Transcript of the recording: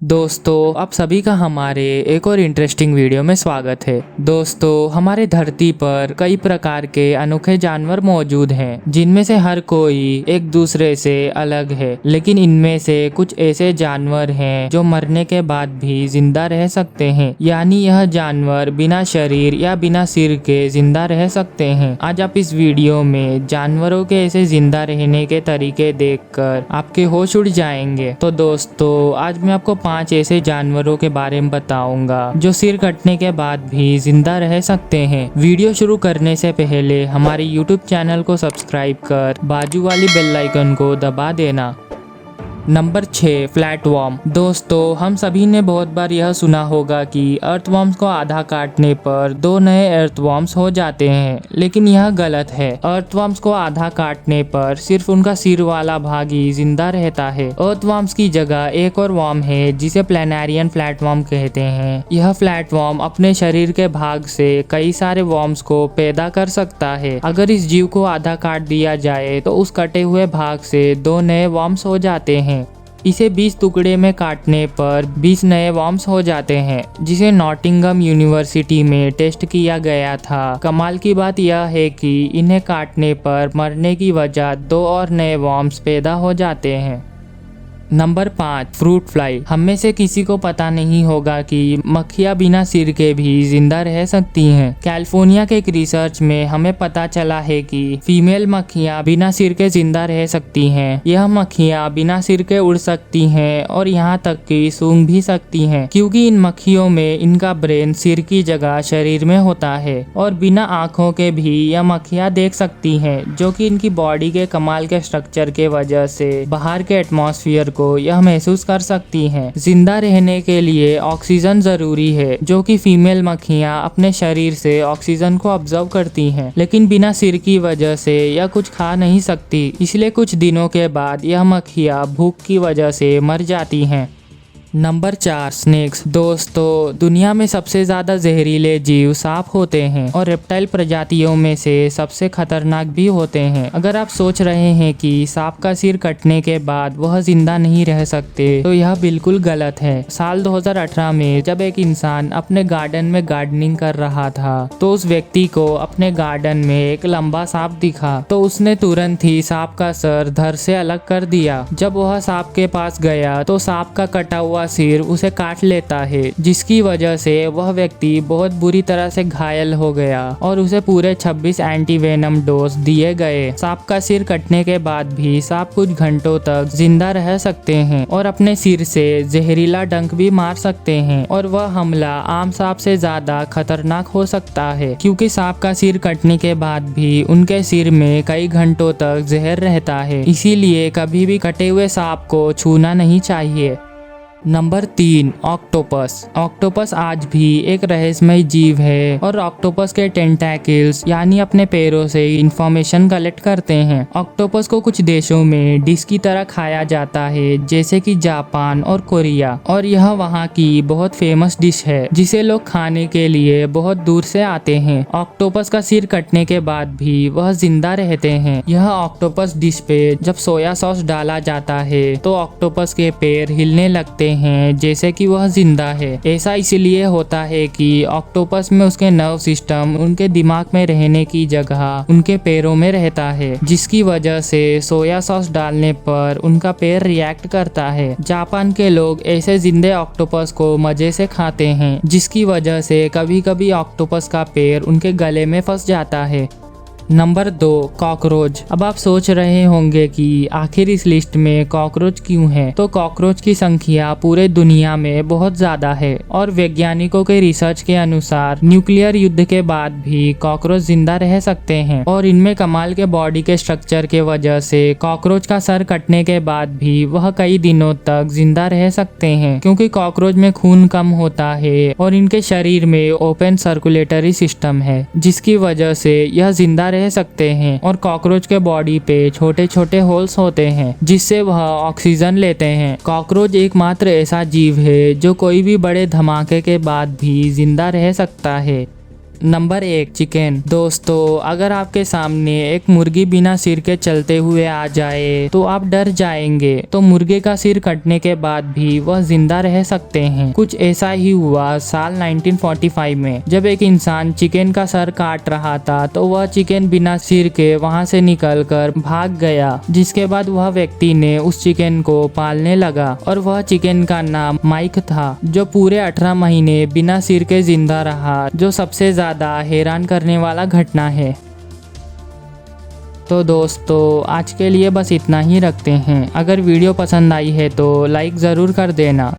दोस्तों आप सभी का हमारे एक और इंटरेस्टिंग वीडियो में स्वागत है। दोस्तों हमारे धरती पर कई प्रकार के अनोखे जानवर मौजूद हैं जिनमें से हर कोई एक दूसरे से अलग है, लेकिन इनमें से कुछ ऐसे जानवर हैं जो मरने के बाद भी जिंदा रह सकते हैं, यानी यह जानवर बिना शरीर या बिना सिर के जिंदा रह सकते हैं। आज आप इस वीडियो में जानवरों के ऐसे जिंदा रहने के तरीके देखकर आपके होश उड़ जाएंगे। तो दोस्तों आज मैं आपको 5 ऐसे जानवरों के बारे में बताऊंगा जो सिर कटने के बाद भी जिंदा रह सकते हैं। वीडियो शुरू करने से पहले हमारे YouTube चैनल को सब्सक्राइब कर बाजू वाली बेल आइकन को दबा देना। Number 6 flatworm. दोस्तों हम सभी ने बहुत बार यह सुना होगा कि अर्थवर्म्स को आधा काटने पर 2 नए अर्थवर्म्स हो जाते हैं, लेकिन यह गलत है। अर्थवर्म्स को आधा काटने पर सिर्फ उनका सिर वाला भाग ही जिंदा रहता है। अर्थवर्म्स की जगह एक और वर्म है जिसे प्लैनेरियन फ्लैटवर्म कहते हैं। यह फ्लैटवर्म अपने शरीर के भाग से कई सारे वर्म्स को पैदा कर सकता है। अगर इस जीव को आधा काट दिया जाए तो उस कटे हुए भाग से 2 नए वर्म्स हो जाते हैं। इसे 20 टुकड़े में काटने पर 20 नए वर्म्स हो जाते हैं, जिसे नॉटिंघम यूनिवर्सिटी में टेस्ट किया गया था। कमाल की बात यह है कि इन्हें काटने पर मरने की वजह 2 और नए वर्म्स पैदा हो जाते हैं। Number 5 fruit fly. हम में से किसी को पता नहीं होगा कि मक्खियाँ बिना सिर के भी जिंदा रह सकती हैं। कैलिफोर्निया के एक रिसर्च में हमें पता चला है कि फीमेल मक्खियाँ बिना सिर के जिंदा रह सकती हैं। यह मक्खियाँ बिना सिर के उड़ सकती हैं और यहाँ तक कि सूंघ भी सकती हैं, क्योंकि इन मक्खियों में इनका ब्रेन सिर की जगह शरीर में होता है। और बिना आँखों के भी यह मक्खियाँ देख सकती हैं, जो कि इनकी बॉडी के कमाल के स्ट्रक्चर के वजह से बाहर के एटमॉस्फेयर को यह महसूस कर सकती हैं। जिंदा रहने के लिए ऑक्सीजन जरूरी है, जो कि फीमेल मक्खियाँ अपने शरीर से ऑक्सीजन को ऑब्जर्व करती हैं, लेकिन बिना सिर की वजह से यह कुछ खा नहीं सकती, इसलिए कुछ दिनों के बाद यह मक्खियाँ भूख की वजह से मर जाती हैं। Number 4 snakes. दोस्तों दुनिया में सबसे ज्यादा जहरीले जीव सांप होते हैं और रेप्टाइल प्रजातियों में से सबसे खतरनाक भी होते हैं। अगर आप सोच रहे हैं कि सांप का सिर कटने के बाद वह जिंदा नहीं रह सकते, तो यह बिल्कुल गलत है। साल 2018 में जब एक इंसान अपने गार्डन में गार्डनिंग कर रहा था, तो उस व्यक्ति को अपने गार्डन में एक लंबा सांप दिखा, तो उसने तुरंत ही सांप का सर धड़ से अलग कर दिया। जब वह सांप के पास गया तो सांप का कटा हुआ सिर उसे काट लेता है, जिसकी वजह से वह व्यक्ति बहुत बुरी तरह से घायल हो गया और उसे पूरे 26 एंटीवेनम डोज दिए गए। सांप का सिर कटने के बाद भी सांप कुछ घंटों तक जिंदा रह सकते हैं और अपने सिर से जहरीला डंक भी मार सकते हैं, और वह हमला आम सांप से ज्यादा खतरनाक हो सकता है, क्योंकि सांप का सिर कटने के बाद भी उनके सिर में कई घंटों तक जहर रहता है। इसीलिए कभी भी कटे हुए सांप को छूना नहीं चाहिए। Number 3 octopus. ऑक्टोपस आज भी एक रहस्यमय जीव है और ऑक्टोपस के टेंटैकल्स यानी अपने पैरों से इंफॉर्मेशन कलेक्ट करते हैं। ऑक्टोपस को कुछ देशों में डिश की तरह खाया जाता है, जैसे कि जापान और कोरिया, और यह वहाँ की बहुत फेमस डिश है जिसे लोग खाने के लिए बहुत दूर से आते हैं। ऑक्टोपस का सिर कटने के बाद भी वह जिंदा रहते हैं। यह ऑक्टोपस डिश पे जब सोया सॉस डाला जाता है तो ऑक्टोपस के पैर हिलने लगते हैं जैसे कि वह जिंदा है। ऐसा इसलिए होता है कि ऑक्टोपस में उसके नर्व सिस्टम उनके दिमाग में रहने की जगह उनके पैरों में रहता है, जिसकी वजह से सोया सॉस डालने पर उनका पैर रिएक्ट करता है। जापान के लोग ऐसे जिंदे ऑक्टोपस को मजे से खाते हैं, जिसकी वजह से कभी कभी ऑक्टोपस का पैर उनके गले में फंस जाता है। Number 2 cockroach. अब आप सोच रहे होंगे कि आखिर इस लिस्ट में कॉकरोच क्यों है? तो कॉकरोच की संख्या पूरे दुनिया में बहुत ज्यादा है और वैज्ञानिकों के रिसर्च के अनुसार न्यूक्लियर युद्ध के बाद भी कॉकरोच जिंदा रह सकते हैं, और इनमें कमाल के बॉडी के स्ट्रक्चर के वजह से कॉकरोच का सर कटने के बाद भी वह कई दिनों तक जिंदा रह सकते हैं, क्योंकि कॉकरोच में खून कम होता है और इनके शरीर में ओपन सर्कुलेटरी सिस्टम है, जिसकी वजह से यह जिंदा रह सकते हैं। और कॉकरोच के बॉडी पे छोटे छोटे होल्स होते हैं जिससे वह ऑक्सीजन लेते हैं। कॉकरोच एकमात्र ऐसा जीव है जो कोई भी बड़े धमाके के बाद भी जिंदा रह सकता है। Number 1, chicken. दोस्तों, अगर आपके सामने एक मुर्गी बिना सिर के चलते हुए आ जाए तो आप डर जाएंगे। तो मुर्गे का सिर कटने के बाद भी वह जिंदा रह सकते हैं। कुछ ऐसा ही हुआ साल 1945 में, जब एक इंसान चिकन का सर काट रहा था तो वह चिकन बिना सिर के वहां से निकलकर भाग गया। जिसके बाद वह व्यक्ति ने उस चिकन को पालने लगा और वह चिकन का नाम माइक था, जो पूरे 18 महीने बिना सिर के जिंदा रहा, जो सबसे ज्यादा हैरान करने वाला घटना है। तो दोस्तों, आज के लिए बस इतना ही रखते हैं। अगर वीडियो पसंद आई है तो लाइक ज़रूर कर देना।